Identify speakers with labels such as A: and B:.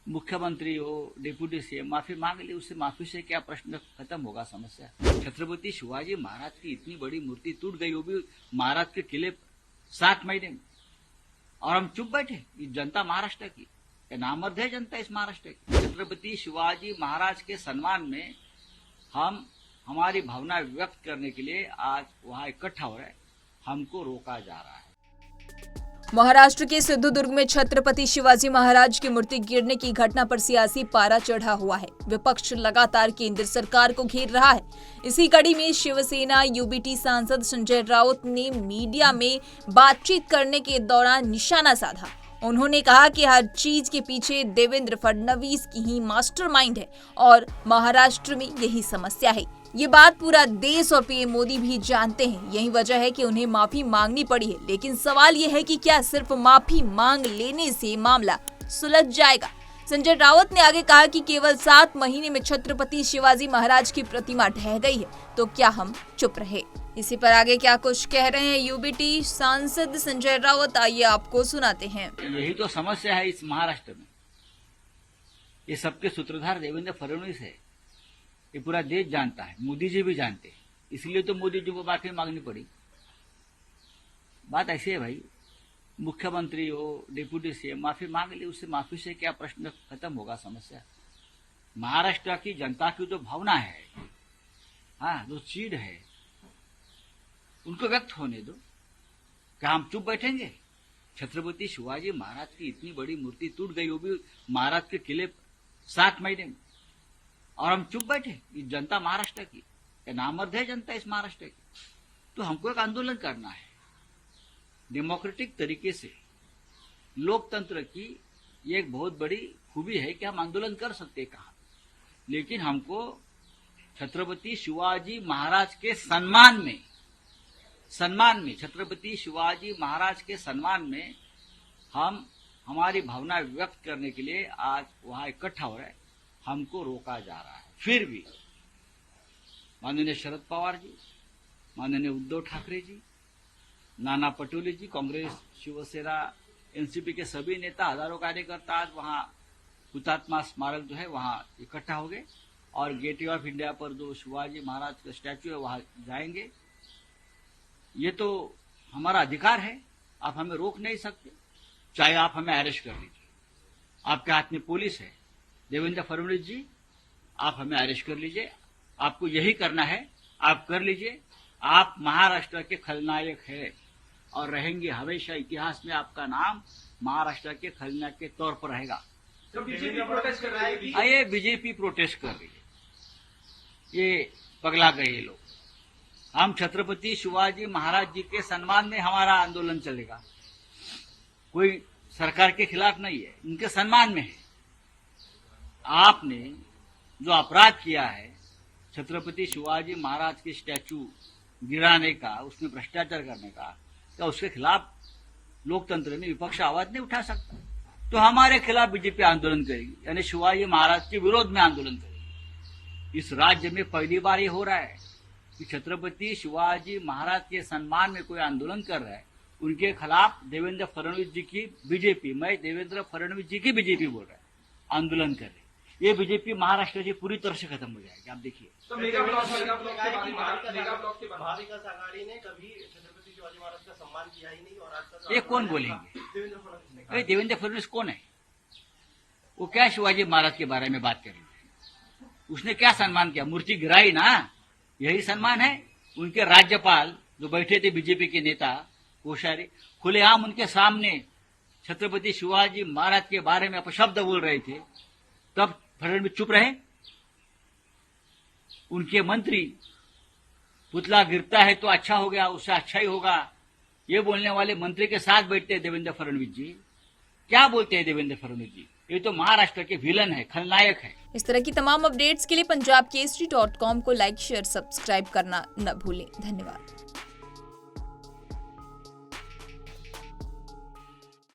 A: मुख्यमंत्री हो, deputy CM माफी मांग ली, उससे माफी से क्या प्रश्न खत्म होगा समस्या। छत्रपति शिवाजी महाराज की इतनी बड़ी मूर्ति टूट गई, वो भी महाराज के किले 7 महीने में, और हम चुप बैठे। ये जनता महाराष्ट्र की नामर्द है, जनता इस महाराष्ट्र की। छत्रपति शिवाजी महाराज के सम्मान में हम हमारी भावना व्यक्त करने के लिए आज वहां इकट्ठा हो रहे हैं, हमको रोका जा रहा है।
B: महाराष्ट्र के सिंधुदुर्ग में छत्रपति शिवाजी महाराज की मूर्ति गिरने की घटना पर सियासी पारा चढ़ा हुआ है। विपक्ष लगातार केंद्र सरकार को घेर रहा है। इसी कड़ी में शिवसेना यूबीटी सांसद संजय राउत ने मीडिया में बातचीत करने के दौरान निशाना साधा। उन्होंने कहा कि हर चीज के पीछे देवेंद्र फडणवीस की ही मास्टरमाइंड है और महाराष्ट्र में यही समस्या है। ये बात पूरा देश और पीएम मोदी भी जानते हैं। यही वजह है कि उन्हें माफी मांगनी पड़ी है। लेकिन सवाल ये है कि क्या सिर्फ माफी मांग लेने से मामला सुलझ जाएगा? संजय राउत ने आगे कहा कि केवल 7 महीने में छत्रपति शिवाजी महाराज की प्रतिमा ढह गई है, तो क्या हम चुप रहे? इसी पर आगे क्या कुछ कह रहे हैं यूबीटी सांसद संजय राउत, आइए आपको सुनाते हैं।
A: यही तो समस्या है इस महाराष्ट्र में। ये सबके सूत्रधार देवेंद्र फडणवीस है, ये पूरा देश जानता है, मोदी जी भी जानते हैं, इसलिए तो मोदी जी को माफी मांगनी पड़ी। बात ऐसी है भाई, मुख्यमंत्री हो, डिप्यूटी सीएम माफी मांग ली, उससे माफी से क्या प्रश्न खत्म होगा समस्या। महाराष्ट्र की जनता की जो भावना है, हाँ, जो चीड़ है, उनको व्यक्त होने दो। क्या हम चुप बैठेंगे? छत्रपति शिवाजी महाराज की इतनी बड़ी मूर्ति टूट गई, वो भी महाराज के किले 7 महीने में, और हम चुप बैठे। ये जनता महाराष्ट्र की नामर्द है, जनता इस महाराष्ट्र की। तो हमको एक आंदोलन करना है डेमोक्रेटिक तरीके से। लोकतंत्र की ये एक बहुत बड़ी खूबी है कि हम आंदोलन कर सकते हैं कहा, लेकिन हमको छत्रपति शिवाजी महाराज के सम्मान में छत्रपति शिवाजी महाराज के सम्मान में हम हमारी भावना व्यक्त करने के लिए आज वहां इकट्ठा हो रहे हैं, हमको रोका जा रहा है। फिर भी माननीय शरद पवार जी, माननीय उद्धव ठाकरे जी, नाना पटोले जी, कांग्रेस, शिवसेना, एनसीपी के सभी नेता, हजारों कार्यकर्ता आज वहां हुतात्मा स्मारक जो है वहां इकट्ठा हो गए, और गेटवे ऑफ इंडिया पर जो शिवाजी महाराज का स्टैच्यू है वहां जाएंगे। ये तो हमारा अधिकार है, आप हमें रोक नहीं सकते, चाहे आप हमें अरेस्ट कर लीजिए। आपके हाथ में पुलिस है, देवेंद्र फडणवीस जी, आप हमें अरेस्ट कर लीजिए, आपको यही करना है, आप कर लीजिए। आप महाराष्ट्र के खलनायक हैं और रहेंगे हमेशा। इतिहास में आपका नाम महाराष्ट्र के खलनायक के तौर पर रहेगा।
C: तो बीजेपी प्रोटेस्ट कर रही है।
A: ये बीजेपी प्रोटेस्ट कर रही है, ये पगला गए ये लोग। हम छत्रपति शिवाजी महाराज जी के सम्मान में हमारा आंदोलन चलेगा, कोई सरकार के खिलाफ नहीं है, उनके सम्मान में है। आपने जो अपराध किया है छत्रपति शिवाजी महाराज के स्टैचू गिराने का, उसमें भ्रष्टाचार करने का, क्या उसके खिलाफ लोकतंत्र में विपक्ष आवाज नहीं उठा सकता? तो हमारे खिलाफ बीजेपी आंदोलन करेगी, यानी शिवाजी महाराज के विरोध में आंदोलन करेगी। इस राज्य में पहली बार ये हो रहा है कि छत्रपति शिवाजी महाराज के सम्मान में कोई आंदोलन कर रहा है, उनके खिलाफ देवेंद्र फडणवीस जी की बीजेपी, मैं देवेंद्र फडणवीस जी की बीजेपी बोल रहा है, आंदोलन कर रही। ये बीजेपी महाराष्ट्र से पूरी तरह से खत्म हो जाएगी, आप देखिए।
C: तो मेगा ब्लॉक के महाविकास आघाड़ी ने कभी छत्रपति शिवाजी महाराज का सम्मान किया ही नहीं, और आज
A: ये कौन बोलेंगे?
C: देवेंद्र फडणवीस ने
A: अरे देवेंद्र फडणवीस कौन है? वो क्या शिवाजी महाराज के बारे में बात करेंगे? उसने क्या सम्मान किया? मूर्ति गिराई ना, यही सम्मान है। उनके राज्यपाल जो बैठे थे बीजेपी के नेता कोश्यारी, खुलेआम उनके सामने छत्रपति शिवाजी महाराज के बारे में अपशब्द बोल रहे थे, तब फडणवीस चुप रहे। उनके मंत्री पुतला गिरता है तो अच्छा हो गया, उससे अच्छा ही होगा, ये बोलने वाले मंत्री के साथ बैठते हैं देवेंद्र फडणवीस जी। क्या बोलते हैं देवेंद्र फडणवीस जी? ये तो महाराष्ट्र के विलन है, खलनायक है।
B: इस तरह की तमाम अपडेट्स के लिए punjabkesari.com को लाइक, शेयर, सब्सक्राइब करना न भूलें। धन्यवाद।